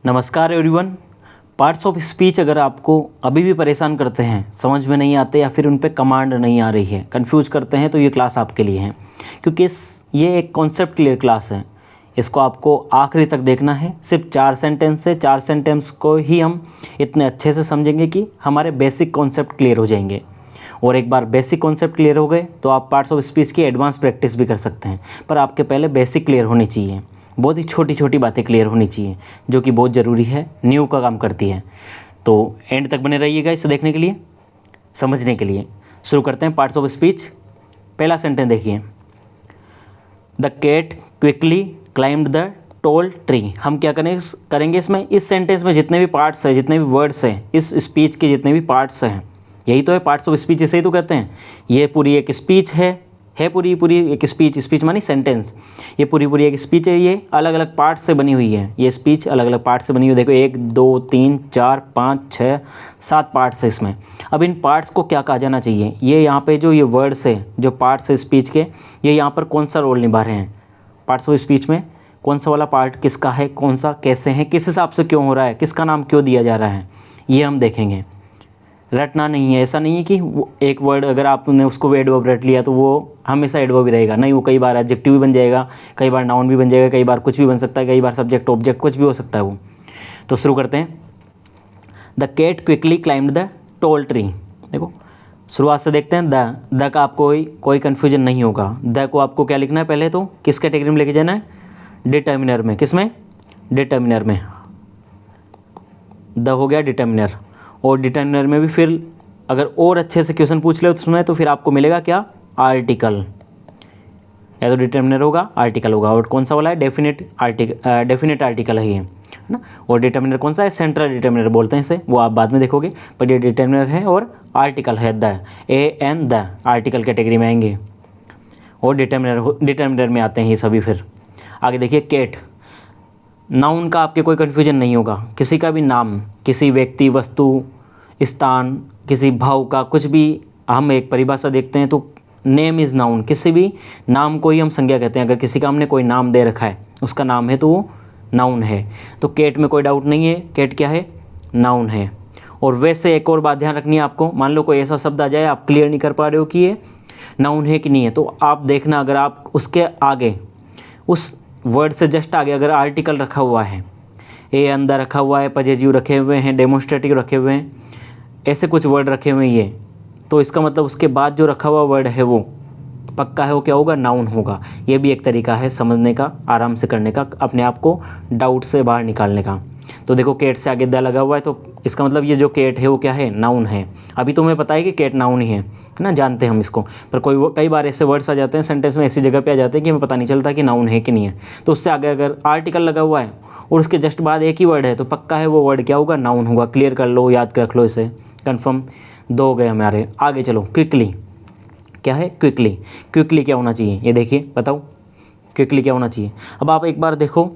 नमस्कार everyone. Parts of speech अगर आपको अभी भी परेशान करते हैं, समझ में नहीं आते या फिर उन पे कमांड नहीं आ रही है, कंफ्यूज करते हैं, तो ये क्लास आपके लिए है। क्योंकि ये एक कॉन्सेप्ट क्लियर क्लास है। इसको आपको आखिरी तक देखना है। सिर्फ 4 सेंटेंस से 4 सेंटेंस को ही हम इतने अच्छे से समझेंगे कि हमारे बेसिक कॉन्सेप्ट क्लियर हो जाएंगे। और एक बार बेसिक कॉन्सेप्ट क्लियर हो गए तो आप पार्ट्स ऑफ स्पीच की एडवांस प्रैक्टिस भी कर सकते हैं। पर आपके पहले बेसिक क्लियर होनी चाहिए। बहुत ही छोटी छोटी बातें क्लियर होनी चाहिए, जो कि बहुत ज़रूरी है, न्यू का काम करती है। तो एंड तक बने रहिएगा इसे देखने के लिए, समझने के लिए। शुरू करते हैं पार्ट्स ऑफ स्पीच। पहला सेंटेंस देखिए, the cat quickly climbed the tall tree. हम क्या करेंगे इसमें, इस सेंटेंस में जितने भी पार्ट्स हैं, जितने भी वर्ड्स हैं, इस स्पीच के जितने भी पार्ट्स हैं, यही तो है पार्ट्स ऑफ स्पीच, इसे ही तो कहते हैं। ये पूरी एक स्पीच है पूरी एक स्पीच मानी सेंटेंस। ये पूरी एक स्पीच है। ये अलग अलग पार्ट्स से बनी हुई है। ये स्पीच अलग अलग पार्ट्स से बनी हुई है। देखो 1 2 3 4 5 6 7 पार्ट्स है इसमें। अब इन पार्ट्स को क्या कहा जाना चाहिए, ये यहाँ पे जो ये वर्ड्स है, जो पार्ट्स है स्पीच के, ये यहाँ पर कौन सा रोल निभा रहे हैं पार्ट्स ऑफ स्पीच में। कौन सा वाला पार्ट किसका है, कौन सा कैसे है, किस हिसाब से क्यों हो रहा है, किसका नाम क्यों दिया जा रहा है, ये हम देखेंगे। रटना नहीं है। ऐसा नहीं है कि वो एक वर्ड अगर आपने उसको एडवर्ब रट लिया तो वो हमेशा एडवर्ब ही रहेगा। नहीं, वो कई बार एडजेक्टिव भी बन जाएगा, कई बार नाउन भी बन जाएगा, कई बार कुछ भी बन सकता है, कई बार सब्जेक्ट ऑब्जेक्ट कुछ भी हो सकता है वो। तो शुरू करते हैं। The cat quickly climbed the tall tree. देखो शुरुआत से देखते हैं। द का आपको कोई कन्फ्यूजन नहीं होगा। द को आपको क्या लिखना है, पहले तो किस कैटेगरी में लेके जाना है, डिटर्मिनर में। किस में, डिटर्मिनर में। द हो गया डिटर्मिनर। और डिटर्मिनर में भी फिर अगर और अच्छे से क्वेश्चन पूछ ले उसमें, तो फिर आपको मिलेगा क्या, आर्टिकल। या तो डिटर्मिनर होगा, आर्टिकल होगा। और कौन सा वाला है, डेफिनेट आर्टिकल है ये, ना। और डिटर्मिनर कौन सा है, सेंट्रल डिटर्मिनर बोलते हैं इसे, वो आप बाद में देखोगे। पर ये डिटर्मिनर है और आर्टिकल है, the an the article category में आएंगे। और डिटर्मिनर में आते हैं ये सभी। फिर आगे देखिए, कैट नाउन का आपके कोई कन्फ्यूजन नहीं होगा। किसी का भी नाम, किसी व्यक्ति, वस्तु, स्थान, किसी भाव का कुछ भी हम एक परिभाषा देखते हैं तो नेम इज़ नाउन। किसी भी नाम को ही हम संज्ञा कहते हैं। अगर किसी का हमने कोई नाम दे रखा है, उसका नाम है, तो वो नाउन है। तो कैट में कोई डाउट नहीं है, कैट क्या है, नाउन है। और वैसे एक और बात ध्यान रखनी है आपको, मान लो कोई ऐसा शब्द आ जाए, आप क्लियर नहीं कर पा रहे हो कि ये नाउन है कि नहीं है, तो आप देखना, अगर आप उसके आगे, उस वर्ड से जस्ट आगे अगर आर्टिकल रखा हुआ है, ए अंदर रखा हुआ है, पजेजिव रखे हुए हैं, डेमोन्स्ट्रेटिव रखे हुए हैं, ऐसे कुछ वर्ड रखे हुए हैं ये, तो इसका मतलब उसके बाद जो रखा हुआ वर्ड है वो पक्का है, वो क्या होगा, नाउन होगा। ये भी एक तरीका है समझने का, आराम से करने का, अपने आप को डाउट से बाहर निकालने का। तो देखो कैट से आगे द लगा हुआ है, तो इसका मतलब ये जो कैट है वो क्या है, नाउन है। अभी तुम्हें पता है कि कैट नाउन ही है ना, जानते हैं हम इसको। पर कई बार ऐसे वर्ड्स आ जाते हैं सेंटेंस में, ऐसी जगह पे आ जाते हैं कि हमें पता नहीं चलता कि नाउन है कि नहीं है। तो उससे आगे अगर आर्टिकल लगा हुआ है और उसके जस्ट बाद एक ही वर्ड है, तो पक्का है वो वर्ड क्या होगा, नाउन होगा। क्लियर कर लो, याद रख लो इसे, कन्फर्म। 2 हो गए हमारे। आगे चलो, क्विकली क्या है, क्विकली। क्विकली क्या होना चाहिए, ये देखिए, बताओ क्विकली क्या होना चाहिए। अब आप एक बार देखो,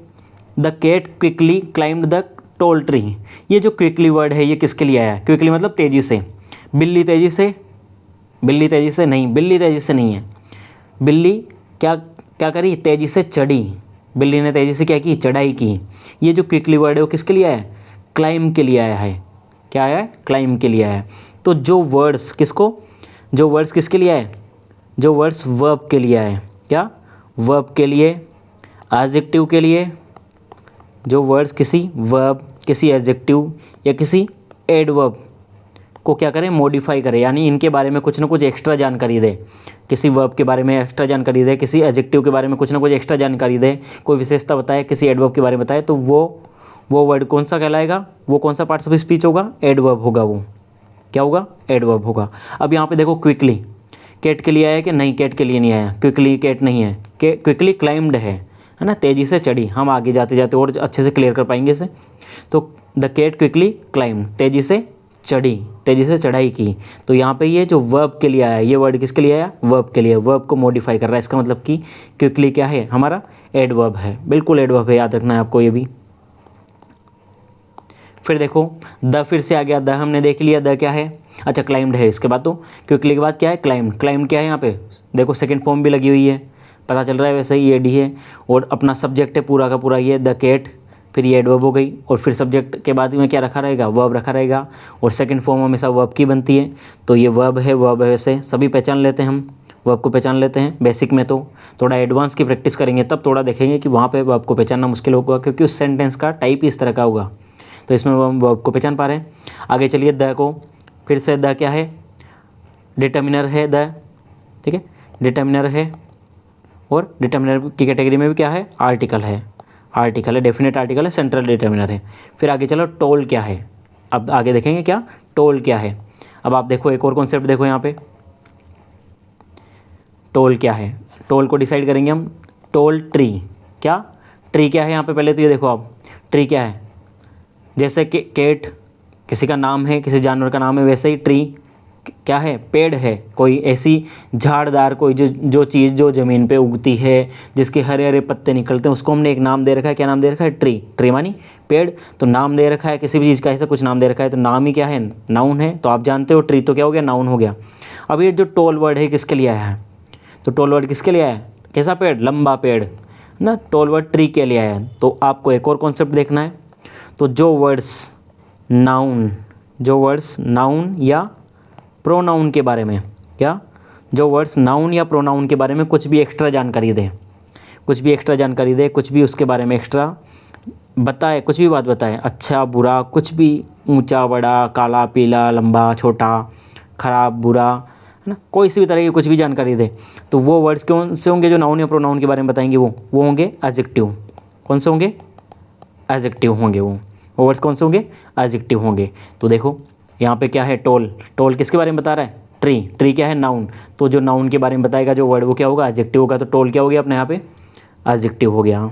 the cat quickly climbed the tall tree. ये जो क्विकली वर्ड है ये किसके लिए आया है, क्विकली मतलब तेज़ी से। बिल्ली तेज़ी से नहीं, बिल्ली तेज़ी से नहीं है। बिल्ली क्या करी, तेज़ी से चढ़ी। बिल्ली ने तेज़ी से क्या की, चढ़ाई की। ये जो क्विकली वर्ड है वो किसके लिए आया है, क्लाइम के लिए आया है। क्या आया है, क्लाइम के लिए आया है। तो जो वर्ड्स किसके लिए आए, जो वर्ड्स वर्ब के लिए आए, क्या, वर्ब के लिए, एडजेक्टिव के लिए। जो वर्ड्स किसी वर्ब, किसी एडजेक्टिव या किसी एडवर्ब को क्या करें, मॉडिफाई करें, यानी इनके बारे में कुछ ना कुछ एक्स्ट्रा जानकारी दे। किसी वर्ब के बारे में एक्स्ट्रा जानकारी दे, किसी एडजेक्टिव के बारे में कुछ ना कुछ एक्स्ट्रा जानकारी दे, कोई विशेषता बताए, किसी एडवर्ब के बारे में बताए, तो वो वर्ड कौन सा कहलाएगा, वो कौन सा पार्ट्स ऑफ स्पीच होगा, एडवर्ब होगा। वो क्या होगा, एडवर्ब होगा। अब यहाँ पे देखो, क्विकली कैट के लिए आया कि नहीं, कैट के लिए नहीं आया। क्विकली कैट नहीं है, क्विकली क्लाइम्ड है ना, तेज़ी से चढ़ी। हम आगे जाते जाते और अच्छे से क्लियर कर पाएंगे इसे। तो द कैट क्विकली क्लाइम्ड, तेज़ी से चढ़ी, तेज़ी से चढ़ाई की। तो यहाँ पे ये जो वर्ब के लिए आया, ये वर्ड किसके लिए आया, वर्ब के लिए। वर्ब को मॉडिफाई कर रहा है, इसका मतलब कि क्विकली क्या है, हमारा एडवर्ब है। बिल्कुल एडवर्ब है, याद रखना है आपको ये भी। फिर देखो, द फिर से आ गया, द हमने देख लिया, द क्या है, अच्छा क्लाइम्ड है। इसके बाद तो क्विकली के बाद क्या है, क्लाइम्ड। क्लाइम्ड क्या है, यहाँ पे देखो सेकंड फॉर्म भी लगी हुई है, पता चल रहा है, वैसे ही एडी है। और अपना सब्जेक्ट है पूरा का पूरा ये, द कैट फिर ये एडवर्ब हो गई, और फिर सब्जेक्ट के बाद में क्या रखा रहेगा, वर्ब रखा रहेगा, और सेकंड फॉर्म हमेशा वर्ब की बनती है, तो ये वर्ब है, वर्ब है, वैसे सभी पहचान लेते हैं हम, वर्ब को पहचान लेते हैं बेसिक में। तो थोड़ा एडवांस की प्रैक्टिस करेंगे तब थोड़ा देखेंगे कि वहाँ पे वर्ब को पहचानना मुश्किल होगा, क्योंकि उस सेंटेंस का टाइप ही इस तरह का होगा। तो इसमें हम वर्ब को पहचान पा रहे हैं। आगे चलिए, द को फिर से, द क्या है, डिटर्मिनर है द, ठीक है, डिटर्मिनर है, और डिटर्मिनर की कैटेगरी में भी क्या है, आर्टिकल है, आर्टिकल है, डेफिनेट आर्टिकल है, सेंट्रल डिटर्मिनर है। फिर आगे चलो, टोल क्या है, अब आगे देखेंगे क्या टोल क्या है। अब आप देखो एक और कॉन्सेप्ट देखो यहाँ पे, टोल क्या है, टोल को डिसाइड करेंगे हम, टोल ट्री, क्या ट्री क्या है यहाँ पे, पहले तो ये देखो आप, ट्री क्या है, जैसे कि केट किसी का नाम है, किसी जानवर का नाम है, वैसे ही ट्री क्या है, पेड़ है, कोई ऐसी झाड़दार कोई जो चीज़ जो ज़मीन पे उगती है, जिसके हरे हरे पत्ते निकलते हैं, उसको हमने एक नाम दे रखा है, क्या नाम दे रखा है, ट्री, ट्री मानी पेड़, तो नाम दे रखा है किसी भी चीज़ का, ऐसा कुछ नाम दे रखा है तो नाम ही क्या है, नाउन है। तो आप जानते हो ट्री तो क्या हो गया, नाउन हो गया। अब ये जो टोल वर्ड है किसके लिए आया है, तो टोल वर्ड किसके लिए आया है, कैसा पेड़, लंबा पेड़ ना, टोल वर्ड ट्री के लिए आया है। तो आपको एक और कॉन्सेप्ट देखना है, तो जो वर्ड्स नाउन या प्रोनाउन के बारे में, क्या जो वर्ड्स नाउन या प्रोनाउन के बारे में कुछ भी एक्स्ट्रा जानकारी दे, कुछ भी उसके बारे में एक्स्ट्रा बताए, कुछ भी बात बताए, अच्छा बुरा, कुछ भी, ऊंचा बड़ा, काला पीला, लंबा छोटा, खराब बुरा, है ना, कोई सी भी तरह की कुछ भी जानकारी दे, तो वो वर्ड्स कौन से होंगे जो नाउन या प्रोनाउन के बारे में बताएंगे, वो होंगे एडजेक्टिव। कौन से होंगे, एडजेक्टिव होंगे वो वर्ड्स कौन से होंगे, एडजेक्टिव होंगे। तो देखो यहाँ पे क्या है, टोल, टोल किसके बारे में बता रहा है, ट्री, ट्री क्या है, नाउन, तो जो नाउन के बारे में बताएगा जो वर्ड वो क्या होगा, एडजेक्टिव होगा। तो टोल क्या हो गया अपने यहाँ पे, एडजेक्टिव हो गया,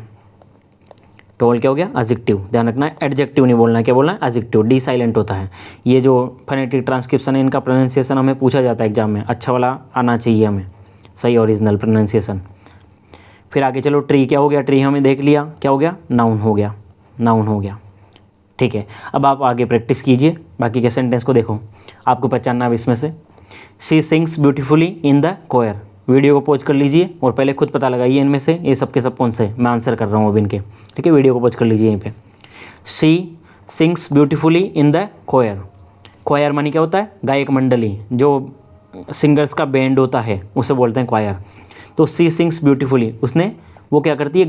टोल क्या हो गया, एडजेक्टिव। ध्यान रखना है, एडजेक्टिव नहीं बोलना है, क्या बोलना है, एडजेक्टिव, डी साइलेंट होता है। ये जो फोनेटिक ट्रांसक्रिप्शन है इनका प्रोनाउंसिएशन हमें पूछा जाता है एग्जाम में, अच्छा वाला आना चाहिए हमें, सही ओरिजिनल प्रोनाउंसिएशन। फिर आगे चलो, ट्री क्या हो गया, ट्री हमें देख लिया, क्या हो गया, नाउन हो गया, नाउन हो गया, ठीक है। अब आप आगे प्रैक्टिस कीजिए, बाकी के सेंटेंस को देखो, आपको पहचानना है इसमें से। She sings beautifully in the choir, video को पॉज कर लीजिए और पहले खुद पता लगाइए इनमें से ये सब के सब कौन से, मैं आंसर कर रहा हूँ अब इनके, ठीक है, वीडियो को पॉज कर लीजिए यहीं पे। She sings beautifully in the choir, choir मानी क्या होता है, गायक मंडली, जो सिंगर्स का बैंड होता है उसे बोलते हैं क्वायर। तो शी सिंग्स ब्यूटीफुली, उसने वो क्या करती है,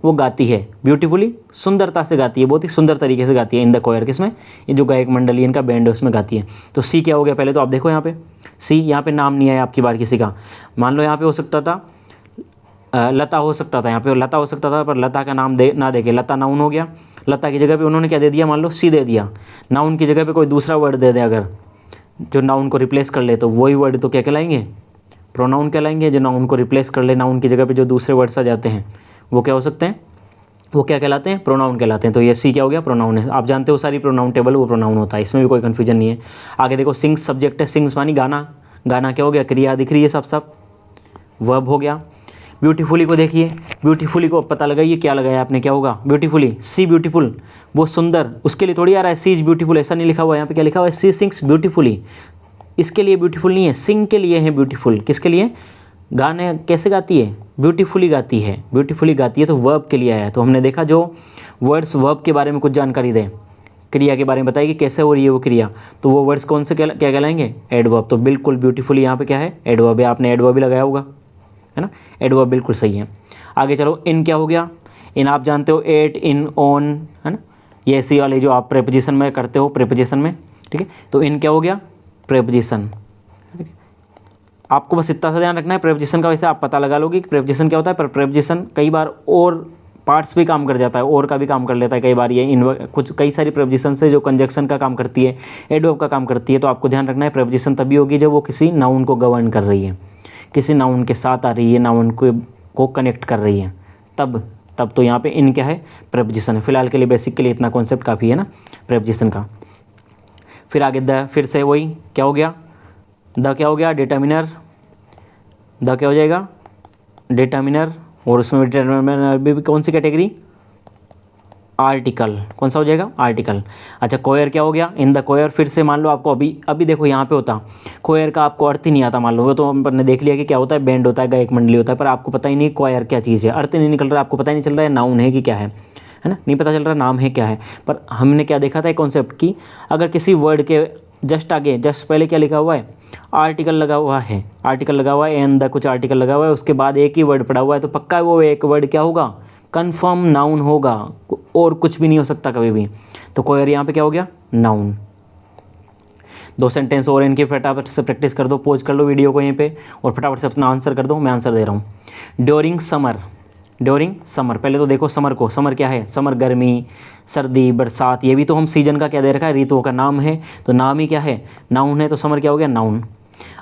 वो गाती है ब्यूटीफुली, सुंदरता से गाती है, बहुत ही सुंदर तरीके से गाती है, इन द कोयर, किसमें, ये जो गायक मंडली इनका बैंड है उसमें गाती है। तो सी क्या हो गया, पहले तो आप देखो यहाँ पे सी, यहाँ पे नाम नहीं आया आपकी बार किसी का, मान लो यहाँ पे हो सकता था लता हो सकता था, यहाँ पे लता हो सकता था, पर लता का नाम ना देके लता नाउन हो गया, लता की जगह पे उन्होंने क्या दे दिया, मान लो सी दे दिया, नाउन की जगह पे कोई दूसरा वर्ड दे दे अगर जो नाउन को रिप्लेस कर ले, तो वही वर्ड तो क्या कहलाएंगे, प्रोनाउन कहलाएंगे। जो नाउन को रिप्लेस कर ले, नाउन की जगह पे जो दूसरे वर्ड्स आ जाते हैं वो क्या हो सकते हैं, वो क्या कहलाते हैं, प्रोनाउन कहलाते हैं। तो ये सी क्या हो गया, प्रोनाउन है। आप जानते हो सारी प्रोनाउन टेबल वो प्रोनाउन होता है, इसमें भी कोई कन्फ्यूजन नहीं है। आगे देखो, सिंग्स सब्जेक्ट है, सिंग्स मानी गाना, गाना क्या हो गया, क्रिया दिख रही है, सब वर्ब हो गया। ब्यूटीफुली को देखिए, ब्यूटीफुली को पता लगाइए क्या लगाया आपने, क्या होगा, ब्यूटीफुली, सी ब्यूटीफुल, वो सुंदर, उसके लिए थोड़ी आ रहा है सी इज ब्यूटीफुल, ऐसा नहीं लिखा हुआ है यहाँ पे, क्या लिखा हुआ है, सी सिंग्स ब्यूटीफुली, इसके लिए ब्यूटीफुल नहीं है, सिंग के लिए है ब्यूटीफुल, किसके लिए, गाने कैसे गाती है, ब्यूटीफुली गाती है, ब्यूटीफुली गाती है, तो वर्ब के लिए आया है। तो हमने देखा जो वर्ड्स वर्ब के बारे में कुछ जानकारी दें, क्रिया के बारे में बताइए कि कैसे हो रही है वो क्रिया, तो वो वर्ड्स कौन से क्या कहलाएंगे, एडवर्ब। तो बिल्कुल ब्यूटीफुली यहाँ पे क्या है, एडवर्ब है, आपने एडवर्ब भी लगाया होगा, है ना, एडवर्ब बिल्कुल सही है। आगे चलो, इन क्या हो गया, इन आप जानते हो, एट, इन, ऑन, है ना, ये ऐसी वाले जो आप प्रेपोजिशन में करते हो, प्रेपोजिशन में, ठीक है। तो इन क्या हो गया, प्रेपोजिशन, ठीक है। आपको बस इतना सा ध्यान रखना है, प्रेपोजिशन का वैसे आप पता लगा लोगे कि प्रेपोजिशन क्या होता है, पर प्रेपोजिशन कई बार और पार्ट्स भी काम कर जाता है, और का भी काम कर लेता है कई बार, ये कई सारी प्रेपोजिशन से जो कंजक्शन का काम करती है, एडवर्ब का काम करती है। तो आपको ध्यान रखना है, प्रेपोजिशन तभी होगी जब वो किसी नाउन को गवर्न कर रही है, किसी नाउन के साथ आ रही है, नाउन को कनेक्ट कर रही है, तब तो यहाँ पे इन क्या है, प्रेपोजिशन है। फिलहाल के लिए बेसिक के लिए इतना कॉन्सेप्ट काफ़ी है ना प्रेपोजिशन का। फिर आगे द, फिर से वही क्या हो गया, द क्या हो गया, डिटर्मिनर, द क्या हो जाएगा, डिटर्मिनर, और उसमें डिटर्मिनर भी कौन सी कैटेगरी, आर्टिकल, कौन सा हो जाएगा, आर्टिकल। अच्छा, कोयर क्या हो गया, इन द कोयर, फिर से मान लो आपको अभी देखो यहाँ पे होता, कोयर का आपको अर्थ ही नहीं आता, मान लो वो तो हमने देख लिया कि क्या होता है, बैंड होता है, गायक मंडली होता है, पर आपको पता ही नहीं कोयर क्या चीज़ है, अर्थ नहीं निकल रहा है, आपको पता ही नहीं चल रहा है नाउन है कि क्या है, है ना, नहीं पता चल रहा नाम है क्या है। पर हमने क्या देखा था एक कॉन्सेप्ट की, अगर किसी वर्ड के जस्ट आगे, जस्ट पहले क्या लिखा हुआ है, आर्टिकल लगा हुआ है, आर्टिकल लगा हुआ है, एंड द कुछ आर्टिकल लगा हुआ है, उसके बाद एक ही वर्ड पड़ा हुआ है, तो पक्का वो एक वर्ड क्या होगा, कन्फर्म नाउन होगा, और कुछ भी नहीं हो सकता कभी भी। तो कोई और यहाँ पे क्या हो गया, नाउन। 2 सेंटेंस और इनके फटाफट से प्रैक्टिस कर दो, पॉज कर लो वीडियो को यहीं पे और फटाफट से अपना आंसर कर दो। मैं आंसर दे रहा हूँ। ड्यूरिंग समर, ड्यूरिंग समर, पहले तो देखो समर को, समर क्या है, समर गर्मी, सर्दी, बरसात, ये भी तो हम सीजन का क्या दे रखा है, ऋतुओं का नाम है, तो नाम ही क्या है, नाउन है, तो समर क्या हो गया, नाउन।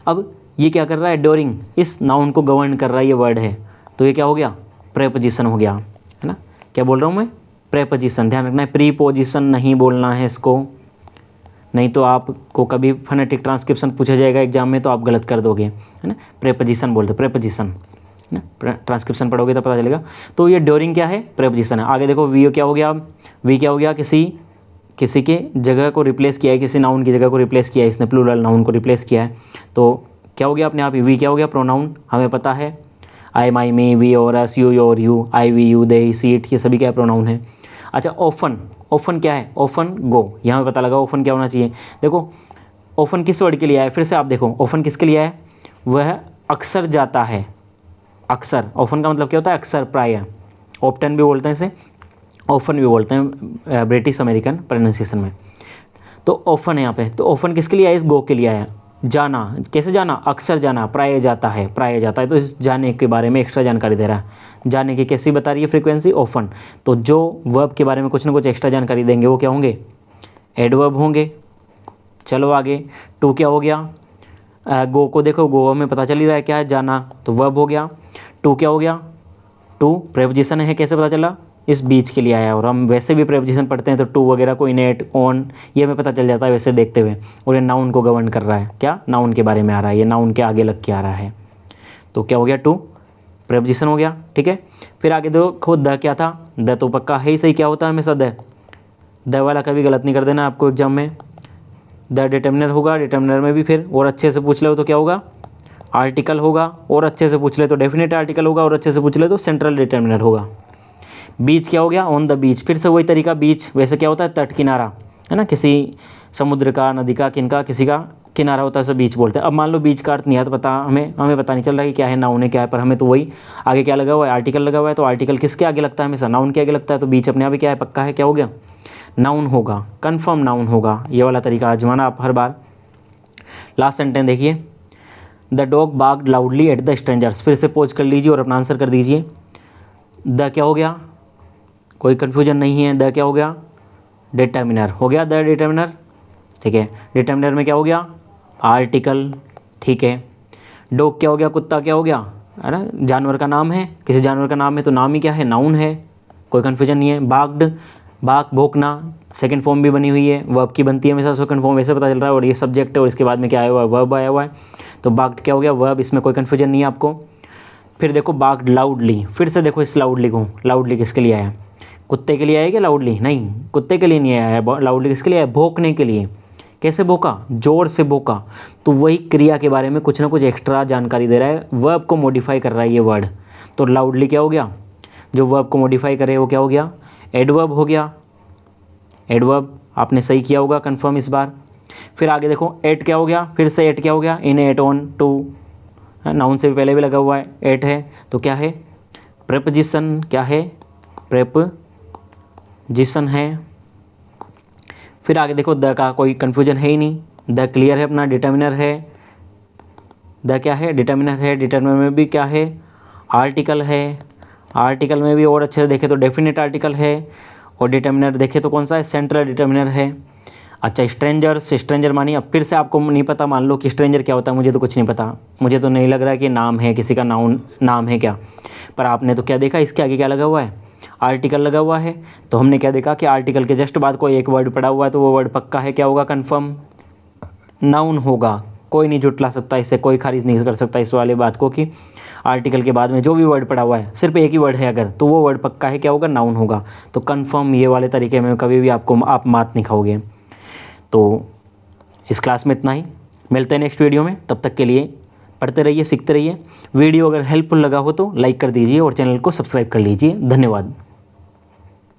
अब ये क्या कर रहा है, ड्यूरिंग, इस नाउन को गवर्न कर रहा है, ये वर्ड है, तो ये क्या हो गया, प्रेपोजिशन हो गया, है ना। क्या बोल रहा हूँ मैं, प्रेपोजिशन, ध्यान रखना है, प्रीपोजिशन नहीं बोलना है इसको, नहीं तो आपको कभी फोनेटिक ट्रांसक्रिप्शन पूछा जाएगा एग्जाम में तो आप गलत कर दोगे, है ना। प्रेपोजिशन बोलते, प्रेपोजिशन, है ना, ट्रांसक्रिप्शन पढ़ोगे तो पता चलेगा। तो ये ड्यूरिंग क्या है, प्रेपोजिशन है। आगे देखो वी क्या हो गया, वी क्या हो गया, किसी के जगह को रिप्लेस किया है, किसी नाउन की जगह को रिप्लेस किया है, इसने प्लूरल नाउन को रिप्लेस किया है, तो क्या हो गया अपने आप ही, वी क्या हो गया, प्रोनाउन, हमें पता है, आई, माई, मी, वी और अस, यू और you, I, we, you, they, she, it, ये सभी क्या प्रोनाउन है। अच्छा, ऑफन, ऑफन क्या है, ऑफन गो, यहाँ पे पता लगा ऑफन क्या होना चाहिए। देखो ऑफन किस वर्ड के लिए आया है, फिर से आप देखो ऑफन किसके लिए आया है, वह अक्सर जाता है, अक्सर, ऑफन का मतलब क्या होता है, अक्सर, प्राय, ऑप्टन भी बोलते हैं इसे, ऑफन भी बोलते हैं ब्रिटिश अमेरिकन प्रोनाउंसिएशन में। तो ऑफन है यहाँ पे, तो ऑफन किसके लिए आया, इस गो के लिए आया। जाना, कैसे जाना, अक्सर जाना, प्राय जाता है, प्राय जाता है, तो इस जाने के बारे में एक्स्ट्रा जानकारी दे रहा है। जाने की कैसी बता रही है फ्रीक्वेंसी, ऑफन, तो जो वर्ब के बारे में कुछ ना कुछ एक्स्ट्रा जानकारी देंगे वो क्या होंगे, एडवर्ब होंगे। चलो आगे, टू क्या हो गया, गो को देखो, गो हमें पता चल ही रहा है क्या है, जाना, तो वर्ब हो गया। टू क्या हो गया, टू प्रेपोजिशन है, कैसे पता चला, इस बीच के लिए आया, और हम वैसे भी प्रेपोजिशन पढ़ते हैं तो टू वगैरह को, इनेट, ऑन, ये हमें पता चल जाता है वैसे देखते हुए, और ये नाउन को गवर्न कर रहा है, क्या, नाउन के बारे में आ रहा है, ये नाउन के आगे लग के आ रहा है, तो क्या हो गया, टू प्रेपोजिशन हो गया, ठीक है। फिर आगे देखो, द क्या था, द तो पक्का है ही सही, क्या होता है हमेशा द वाला कभी गलत नहीं कर देना आपको एग्जाम में। द डिटर्मिनर होगा, डिटर्मिनर में भी फिर और अच्छे से पूछ ले तो क्या होगा, आर्टिकल होगा, और अच्छे से पूछ ले तो डेफिनेट आर्टिकल होगा, और अच्छे से पूछ ले तो सेंट्रल डिटर्मिनर होगा। बीच क्या हो गया, ऑन द बीच, फिर से वही तरीका, बीच वैसे क्या होता है, तट किनारा, है ना, किसी समुद्र का, नदी का, किनका, किसी का किनारा होता है उसे बीच बोलते हैं। अब मान लो बीच का अर्थ नहीं है तो पता हमें पता नहीं चल रहा है कि क्या है, नाउन है क्या है, पर हमें तो वही आगे क्या लगा हुआ है, आर्टिकल लगा हुआ है, तो आर्टिकल किसके आगे लगता है हमेशा, नाउन के आगे लगता है, तो बीच अपने आप ही क्या है, पक्का है, क्या हो गया, नाउन होगा, कन्फर्म नाउन होगा। ये वाला तरीका आजमाना आप हर बार। लास्ट सेंटेंस देखिए, the dog barked loudly at the strangers, फिर से पॉज कर लीजिए और अपना आंसर कर दीजिए। द क्या हो गया, कोई कन्फ्यूजन नहीं है, द क्या हो गया, डिटर्मिनर हो गया, द डिटर्मिनर, ठीक है। डिटर्मिनर में क्या हो गया, आर्टिकल, ठीक है। डॉग क्या हो गया, कुत्ता क्या हो गया, है ना, जानवर का नाम है, किसी जानवर का नाम है तो नाम ही क्या है, नाउन है, कोई कन्फ्यूजन नहीं है। बार्क्ड, बाक, भौंकना, सेकंड फॉर्म भी बनी हुई है, वर्ब की बनती है हमेशा सेकंड फॉर्म, वैसे पता चल रहा है, और ये सब्जेक्ट है और इसके बाद में क्या आया हुआ है, वर्ब आया हुआ है, तो बार्क्ड क्या हो गया, वर्ब, इसमें कोई कन्फ्यूजन नहीं है आपको। फिर देखो बार्क्ड लाउडली, फिर से देखो इस लाउडली को, लाउडली किसके लिए आया, कुत्ते के लिए आया क्या लाउडली, नहीं, कुत्ते के लिए नहीं आया है, लाउडली किसके लिए आया, भौंकने के लिए। कैसे भौंका, जोर से भौंका, तो वही क्रिया के बारे में कुछ ना कुछ एक्स्ट्रा जानकारी दे रहा है, वर्ब को मॉडिफाई कर रहा है ये वर्ड, तो लाउडली क्या हो गया, जो वर्ब को मॉडिफाई करे वो क्या हो गया, एडवर्ब हो गया। एडवर्ब आपने सही किया होगा कंफर्म इस बार। फिर आगे देखो, एट क्या हो गया, फिर से एट क्या हो गया, इन, एट, ऑन, टू, नाउन से भी पहले भी लगा हुआ है, एट है, तो क्या है, प्रेपोजिशन, क्या है, प्रेपोजिशन है। फिर आगे देखो, द का कोई कन्फ्यूजन है ही नहीं, द क्लियर है अपना, डिटर्मिनर है, द क्या है, डिटर्मिनर है, डिटर्मिनर में भी क्या है, आर्टिकल है, आर्टिकल में भी और अच्छे से देखे तो डेफिनेट आर्टिकल है, और डिटर्मिनर देखे तो कौन सा है, सेंट्रल डिटर्मिनर है। अच्छा, स्ट्रेंजर्स, स्ट्रेंजर मानी, अब फिर से आपको नहीं पता, मान लो कि स्ट्रेंजर क्या होता है, मुझे तो कुछ नहीं पता, मुझे तो नहीं लग रहा है कि नाम है किसी का, नाम है क्या, पर आपने तो क्या देखा, इसके आगे क्या लगा हुआ है, आर्टिकल लगा हुआ है, तो हमने क्या देखा कि आर्टिकल के जस्ट बाद कोई एक वर्ड पड़ा हुआ है, तो वो वर्ड पक्का है, क्या होगा, कन्फर्म नाउन होगा, कोई नहीं जुटला सकता इससे, कोई खारिज नहीं कर सकता इस वाले बात को कि आर्टिकल के बाद में जो भी वर्ड पड़ा हुआ है, सिर्फ एक ही वर्ड है अगर, तो वो वर्ड पक्का है, क्या होगा, नाउन होगा। तो कन्फर्म ये वाले तरीके में कभी भी आप मात नहीं खाओगे। तो इस क्लास में इतना ही, मिलते हैं नेक्स्ट वीडियो में, तब तक के लिए पढ़ते रहिए, सीखते रहिए। वीडियो अगर हेल्पफुल लगा हो तो लाइक कर दीजिए और चैनल को सब्सक्राइब कर लीजिए। धन्यवाद।